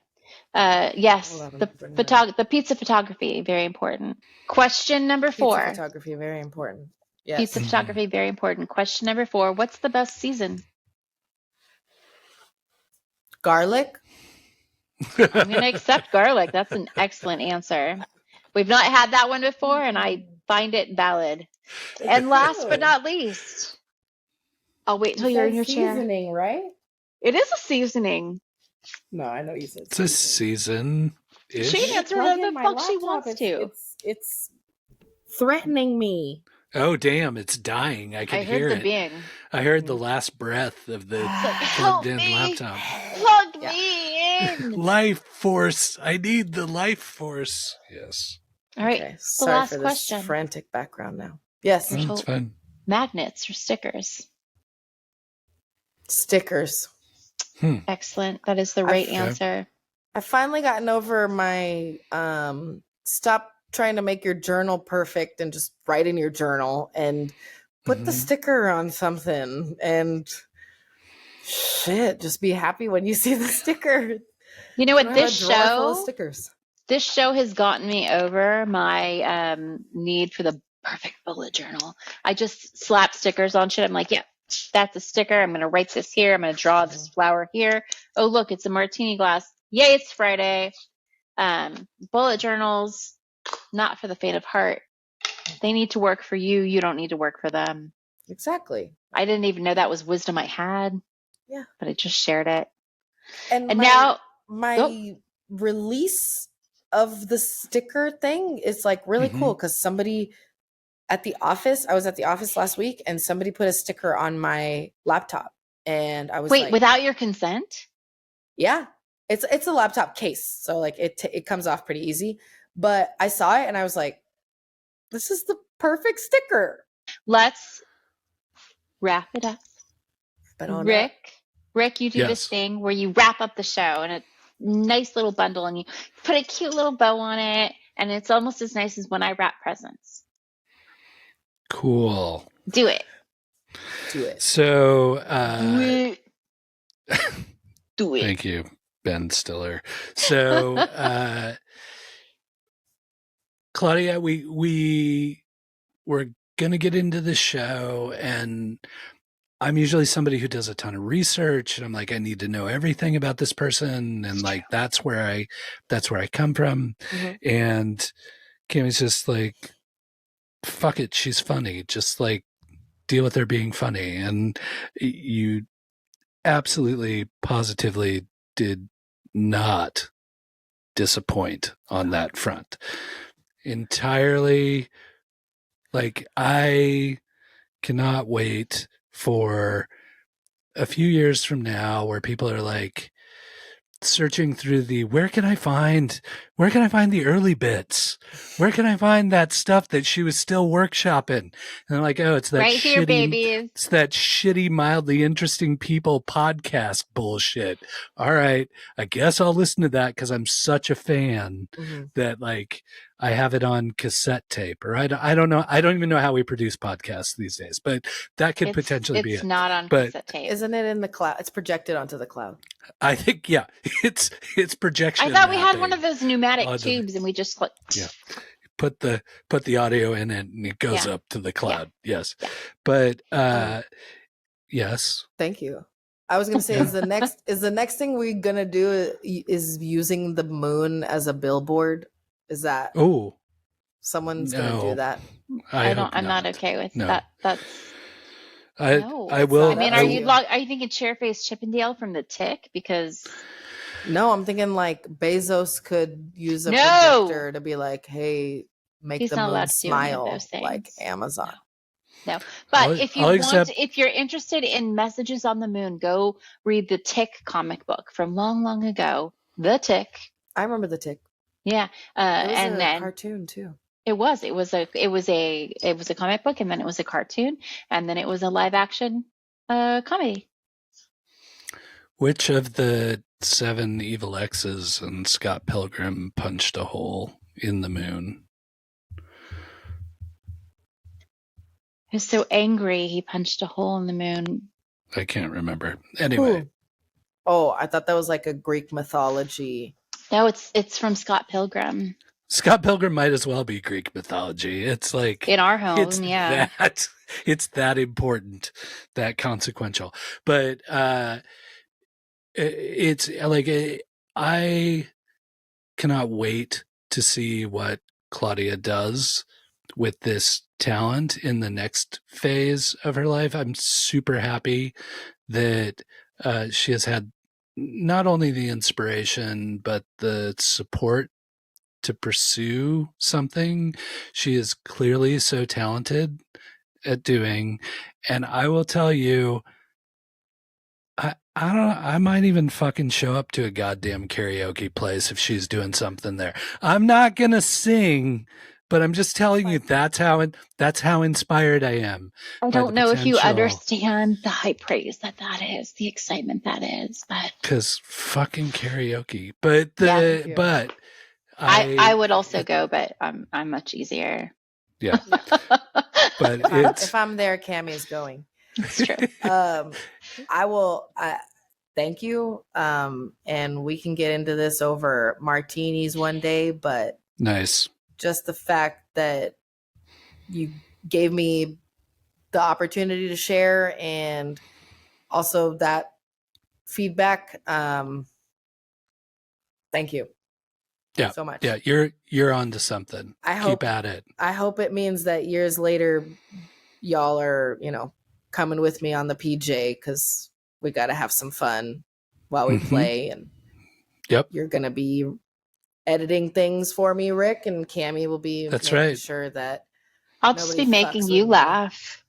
Yes, the pizza photography, very important. Question number 4. Pizza photography, very important. Yes. Pizza photography, very important. Question number 4. What's the best season? Garlic. I'm going to accept garlic. That's an excellent answer. We've not had that one before, and I find it valid. And last but not least, I'll wait until you're in your chair. Seasoning, right? It is a seasoning. No, I know you said it's a season. She can answer whatever the fuck she wants to. It's threatening me. Oh, damn, it's dying. I can hear it. Bing. I heard the last breath of the plugged-in laptop. Plug me in. Life force. I need the life force. Yes. All right. Okay. The Sorry last for this question. frantic background now. Yes. It's fine. Magnets or stickers? Stickers. Excellent. That is the right answer. I've finally gotten over my stop trying to make your journal perfect and just write in your journal and put the sticker on something and shit, just be happy when you see the sticker. You know what, this show has gotten me over my need for the perfect bullet journal. I just slap stickers on shit. I'm like, yeah, that's a sticker. I'm going to write this here. I'm going to draw this flower here. Oh, look, it's a martini glass. Yay, it's Friday. Bullet journals, not for the faint of heart. They need to work for you. You don't need to work for them. Exactly. I didn't even know that was wisdom I had. Yeah. But I just shared it. And now my release of the sticker thing is like really cool because somebody at the office, I was at the office last week and somebody put a sticker on my laptop and I was Wait, without your consent? Yeah. It's a laptop case. So like it comes off pretty easy, but I saw it and I was like, this is the perfect sticker. Let's wrap it up. Rick, you do this thing where you wrap up the show in a nice little bundle and you put a cute little bow on it and it's almost as nice as when I wrap presents. Cool. Do it. So, do it. Thank you, Ben Stiller. So, Claudia, we were going to get into the show, and I'm usually somebody who does a ton of research, and I'm like, I need to know everything about this person, and like that's where I come from. And Cammy's just like, fuck it, she's funny. Just like deal with her being funny. And you absolutely positively did not disappoint on that front. Entirely, like, I cannot wait for a few years from now where people are like searching through the where can I find the early bits? Where can I find that stuff that she was still workshopping? And they're like, oh, it's that Right here, shitty, babies. it's that shitty, mildly interesting people podcast bullshit. All right, I guess I'll listen to that because I'm such a fan that like I have it on cassette tape, or I don't know. I don't even know how we produce podcasts these days, but that could potentially be it. It's not on But cassette tape. Isn't it in the cloud? It's projected onto the cloud. I think, yeah, it's projection. I thought we had one mapping of those pneumatic onto the- tubes, and we just like, Yeah. Put the audio in it, and it goes Yeah. up to the cloud. Yes, Yeah. but yes. Thank you. I was gonna say, is the next thing we're gonna do is using the moon as a billboard? Is that Oh, someone's gonna do no. that? I hope I'm not okay with No. that. That's no. I will. not- I mean, I are will- you thinking Chairface Chippendale from the Tick? Because No, I'm thinking like Bezos could use a No! projector to be like, hey, make He's the not moon allowed to do any of smile those things. like Amazon. no. But I'll- if you I'll want, accept- if you're interested in Messages on the Moon, go read the Tick comic book from long, long ago. The Tick. I remember the Tick. Yeah. It was And a then cartoon too. it was a comic book, and then it was a cartoon, and then it was a live action comedy. Which of the 7 evil X's and Scott Pilgrim punched a hole in the moon? He was so angry he punched a hole in the moon. I can't remember. Anyway, Who? Oh, I thought that was like a Greek mythology. No, it's from Scott Pilgrim. Scott Pilgrim might as well be Greek mythology. It's like In our home, it's yeah. it's that important, that consequential. But it's like I cannot wait to see what Claudia does with this talent in the next phase of her life. I'm super happy that she has had not only the inspiration but the support to pursue something she is clearly so talented at doing. And I will tell you, I might even fucking show up to a goddamn karaoke place if she's doing something there. I'm not gonna sing, but I'm just telling you that's how inspired I am. I by don't the know if you potential. understand the high praise that is, the excitement that is. But Because fucking karaoke. But thank you. but I would also go, but I'm much easier. yeah. But it's If I'm there, Cammy's going. It's true. I will. Thank you. And we can get into this over martinis one day, but nice. just the fact that you gave me the opportunity to share and also that feedback. Thank you. Yeah. So much. Yeah, you're onto something. Keep at it. I hope it means that years later, y'all are, coming with me on the PJ because we got to have some fun while we play. And Yep. you're going to be editing things for me, Rick, and Cammie will be making sure that I'll just be nobody making fucks you with me. laugh.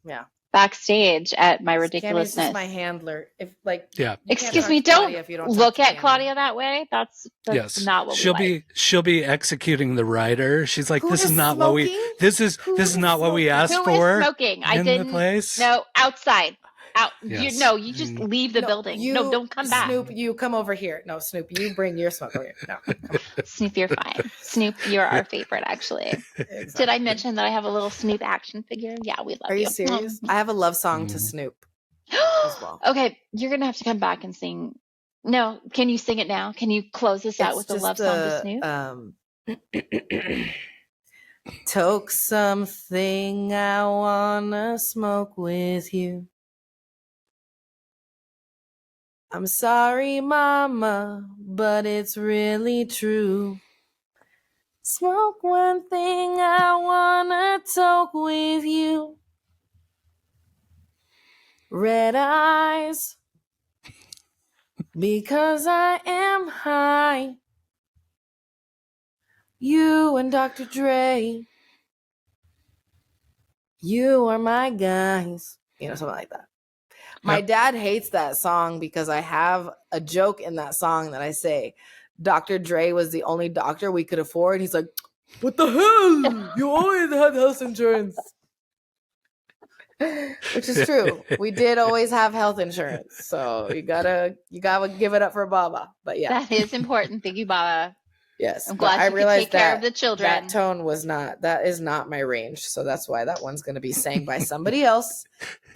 Yeah. Backstage at my Cammie's ridiculousness. just my handler. If like, Yeah. you can't Excuse talk me, to Claudia don't if you don't look talk to at Cammie. Claudia that way. That's Yes. not what we like. She'll be executing the writer. She's like, Who this is is not what we smoking? this is Who this is is not what we smoking? asked Who for is smoking? I in didn't. the place. No, outside. Out. Yes. You just leave the building. No, don't come back. Snoop, you come over here. No, Snoop, you bring your smoke over here. No. Snoop, you're fine. Snoop, you're our favorite, actually. Did I mention that I have a little Snoop action figure? Yeah, we love Are you serious? I have a love song to Snoop as well. Okay, you're gonna have to come back and sing. No, can you sing it now? Can you close this out with a love song to Snoop? Toke something, I wanna smoke with you. I'm sorry, mama, but it's really true. Smoke one thing, I wanna toke with you. Red eyes, because I am high. You and Dr. Dre, you are my guys. You know, something like that. My dad hates that song because I have a joke in that song that I say, Dr. Dre was the only doctor we could afford. He's like, what the hell? You always had health insurance. Which is true. We did always have health insurance. So you gotta give it up for Baba. But yeah. That is important. Thank you, Baba. Yes. I'm but glad I you could realized take care that of the children. that tone that is not my range. So that's why that one's gonna be sang by somebody else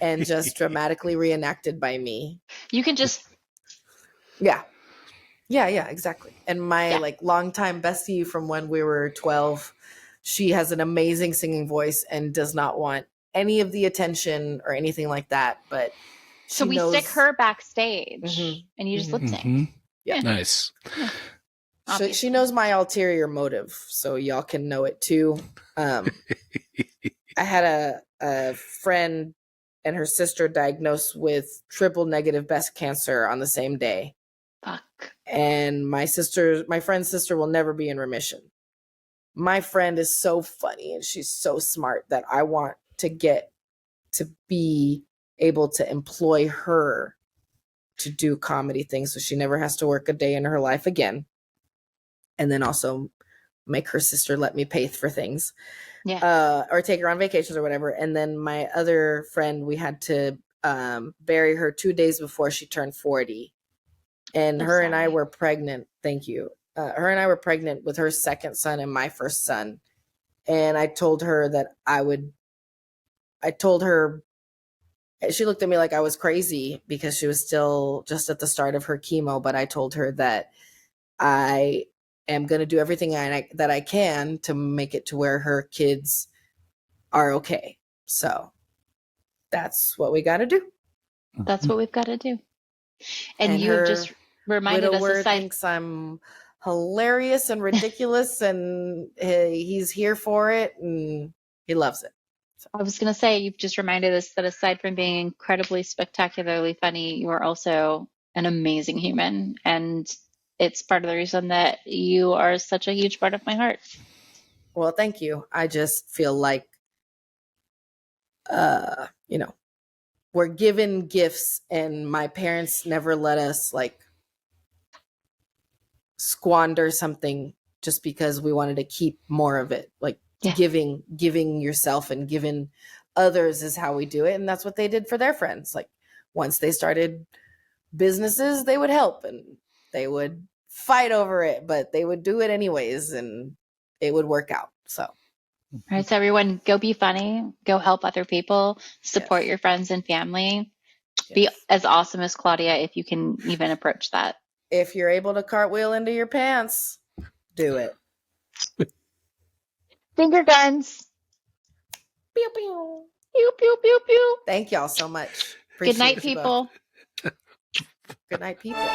and just dramatically reenacted by me. You can just Yeah, exactly. And my like longtime bestie from when we were 12, she has an amazing singing voice and does not want any of the attention or anything like that. But so we stick her backstage Mhm. and you just lip sync. Mhm. Yeah. Nice. She knows my ulterior motive, so y'all can know it too. I had a friend and her sister diagnosed with triple negative breast cancer on the same day. Fuck. And my friend's sister will never be in remission. My friend is so funny and she's so smart that I want to get to be able to employ her to do comedy things so she never has to work a day in her life again. And then also make her sister let me pay for things. Yeah. Or take her on vacations or whatever. And then my other friend, we had to bury her 2 days before she turned 40. And her and I were pregnant. Thank you. Her and I were pregnant with her second son and my first son. And I told her that she looked at me like I was crazy because she was still just at the start of her chemo. But I told her that I am going to do everything that I can to make it to where her kids are okay. So that's what we got to do. That's what we've got to do. And you her just reminded us widower thinks I'm hilarious and ridiculous and he's here for it and he loves it. So. I was going to say, you've just reminded us that aside from being incredibly spectacularly funny, you are also an amazing human. And it's part of the reason that you are such a huge part of my heart. Well, thank you. I just feel like, we're given gifts and my parents never let us like squander something just because we wanted to keep more of it. Like giving yourself and giving others is how we do it. And that's what they did for their friends. Like once they started businesses, they would help and they would fight over it, but they would do it anyways and it would work out. So. All right, so everyone, go be funny, go help other people, support your friends and family. Be as awesome as Claudia if you can even approach that. If you're able to cartwheel into your pants, do it. Finger guns. Pew, pew. Pew, pew, pew, pew. Thank y'all so much. Good night, people. Good night, people.